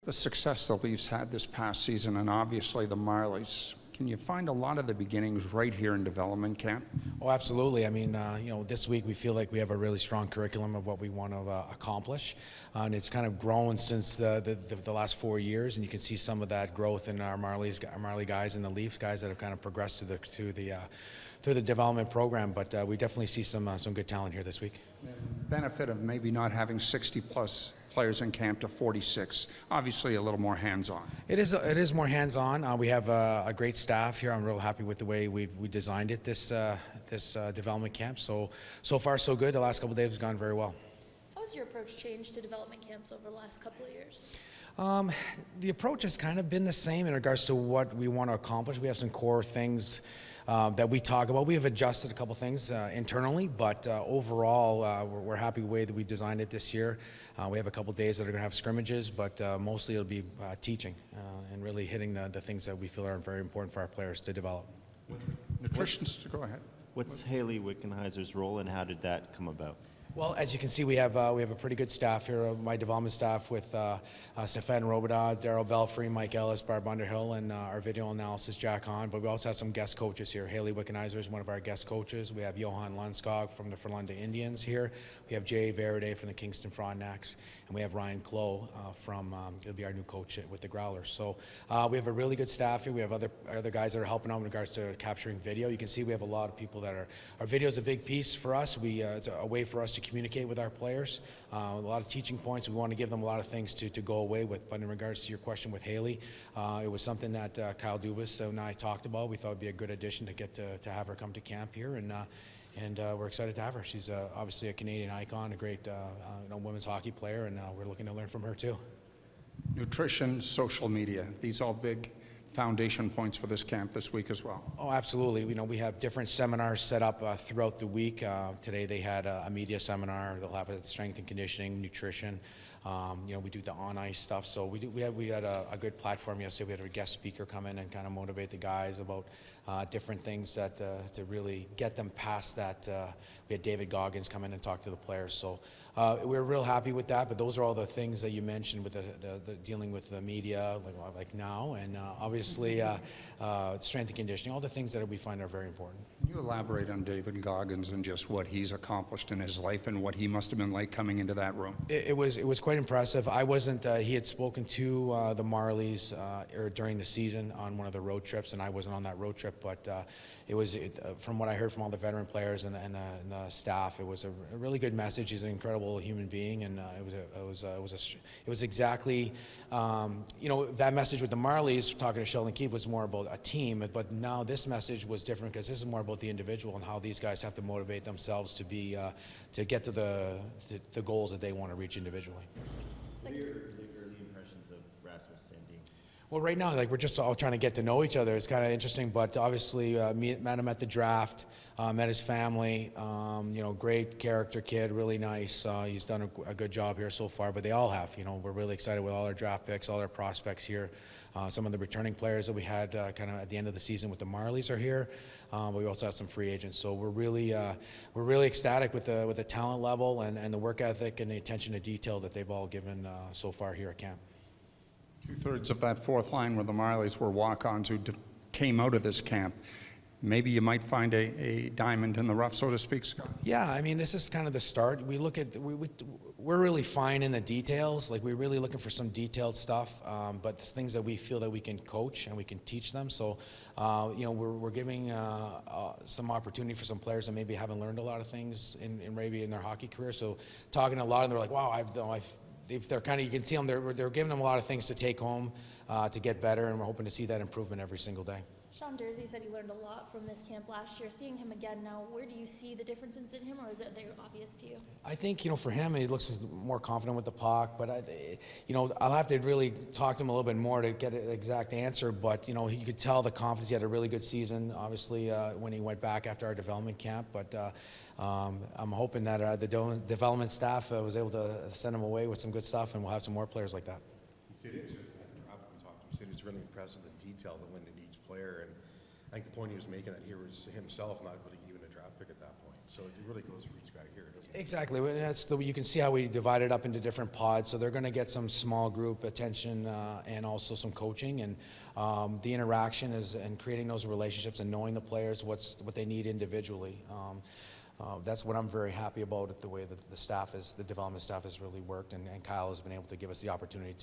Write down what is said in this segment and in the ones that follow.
the success the Leafs had this past season, and obviously the Marlies, can you find a lot of the beginnings right here in development camp? Oh, absolutely. I mean, this week we feel like we have a really strong curriculum of what we want to accomplish, and it's kind of grown since the last 4 years, and you can see some of that growth in our Marley guys and the Leafs guys that have kind of progressed through the development program. But we definitely see some good talent here this week. Benefit of maybe not having 60-plus players in camp to 46. Obviously, a little more hands-on. It is more hands-on. We have a great staff here. I'm real happy with the way we designed it this development camp. So far so good. The last couple of days has gone very well. How has your approach changed to development camps over the last couple of years? The approach has kind of been the same in regards to what we want to accomplish. We have some core things that we talk about. We have adjusted a couple things internally, but overall, we're happy with the way that we designed it this year. We have a couple days that are going to have scrimmages, but mostly it'll be teaching and really hitting the things that we feel are very important for our players to develop. Go ahead. What's Haley Wickenheiser's role, and how did that come about? Well, as you can see, we have a pretty good staff here. My development staff with Stefan Robidas, Daryl Belfry, Mike Ellis, Barb Underhill, and our video analysis, Jack Hahn. But we also have some guest coaches here. Haley Wickenheiser is one of our guest coaches. We have Johan Lundskog from the Frölunda Indians here. We have Jay Verde from the Kingston Frontenacs. And we have Ryan Clough he'll be our new coach with the Growlers. So we have a really good staff here. We have other guys that are helping out in regards to capturing video. You can see we have a lot of people that our video is a big piece for us. It's a way for us to communicate with our players. A lot of teaching points. We want to give them a lot of things to go away with. But in regards to your question with Haley, it was something that Kyle Dubas and I talked about. We thought it would be a good addition to get to have her come to camp here, and we're excited to have her. She's obviously a Canadian icon, a great women's hockey player, and we're looking to learn from her too. Nutrition, social media, these all big foundation points for this camp this week as well. Oh, absolutely. We have different seminars set up throughout the week. Today they had a media seminar. They'll have a strength and conditioning, nutrition. We do the on-ice stuff. So we had a good platform yesterday. We had a guest speaker come in and kind of motivate the guys about different things that to really get them past that. We had David Goggins come in and talk to the players. So we're real happy with that. But those are all the things that you mentioned with the dealing with the media, like now, and obviously strength and conditioning, all the things that we find are very important. Can you elaborate on David Goggins and just what he's accomplished in his life and what he must have been like coming into that room? It was quite impressive. I wasn't. He had spoken to the Marlies during the season on one of the road trips, and I wasn't on that road trip. But from what I heard from all the veteran players and the staff, it was a really good message. He's an incredible human being, and it was exactly that message with the Marlies. Talking to Sheldon Keefe was more about a team, but now this message was different because this is more about the individual and how these guys have to motivate themselves to get to the goals that they want to reach individually. What are your early impressions of Rasmus Sandin? Well, right now, we're just all trying to get to know each other. It's kind of interesting, but obviously met him at the draft, met his family. Great character kid, really nice. He's done a good job here so far, but they all have. We're really excited with all our draft picks, all our prospects here. Some of the returning players that we had kind of at the end of the season with the Marlies are here. But we also have some free agents, so we're really ecstatic with the talent level and the work ethic and the attention to detail that they've all given so far here at camp. Two-thirds of that fourth line where the Marlies were walk-ons who came out of this camp. Maybe you might find a diamond in the rough, so to speak, Scott. Yeah, I mean, this is kind of the start. We look at we're really fine in the details. We're really looking for some detailed stuff, but it's things that we feel that we can coach and we can teach them. So, we're giving some opportunity for some players that maybe haven't learned a lot of things in their hockey career. So, talking to a lot of them, they're like, wow, they're kind of, you can see them, they're giving them a lot of things to take home to get better, and we're hoping to see that improvement every single day. Sean Dursey said he learned a lot from this camp last year. Seeing him again now, where do you see the differences in him, or is it obvious to you? I think, for him, he looks more confident with the puck, but, I'll have to really talk to him a little bit more to get an exact answer, but, you could tell the confidence. He had a really good season, obviously, when he went back after our development camp, but I'm hoping that the development staff was able to send him away with some good stuff, and we'll have some more players like that. You said it's really impressive, the detail that went into each player, and I think the point he was making that here was himself not putting even a draft pick at that point. So it really goes for each guy here, doesn't it? Exactly, and that's you can see how we divide it up into different pods. So they're going to get some small group attention and also some coaching, and the interaction is and creating those relationships and knowing the players what they need individually. That's what I'm very happy about, the way that the development staff has really worked, and Kyle has been able to give us the opportunity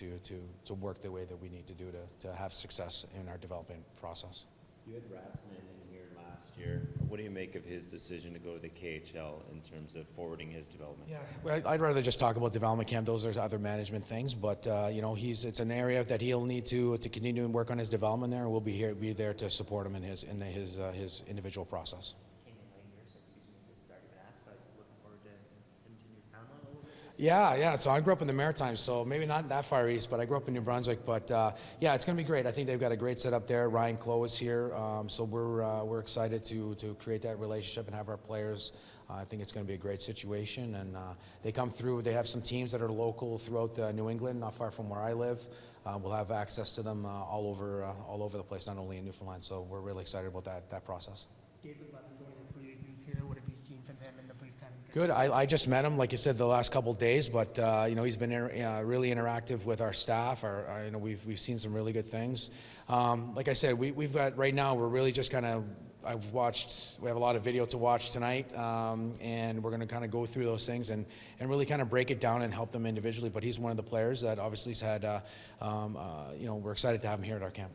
to work the way that we need to do to have success in our development process. You had Rasmussen in here last year. What do you make of his decision to go to the KHL in terms of forwarding his development? Yeah, well, I'd rather just talk about development camp. Those are other management things, but you know, it's an area that he'll need to continue and work on his development there, and we'll be there to support him in his individual process. Came in late here, so excuse me if this has already been asked, but looking forward to continue family a little bit. Yeah. So I grew up in the Maritimes, so maybe not that far east, but I grew up in New Brunswick. But yeah, it's going to be great. I think they've got a great setup there. Ryan Clough is here, so we're excited to create that relationship and have our players. I think it's going to be a great situation, and they come through. They have some teams that are local throughout New England, not far from where I live. We'll have access to them all over the place, not only in Newfoundland. So we're really excited about that process. David Levin going in for your youth here. What have you seen from him in the brief time? Good. I just met him, like you said, the last couple of days, but you know, he's been really interactive with our staff. You know, we've seen some really good things. Like I said, we've got right now. We're really just kind of. We have a lot of video to watch tonight, and we're going to kind of go through those things and really kind of break it down and help them individually. But he's one of the players that obviously has had. You know, we're excited to have him here at our camp.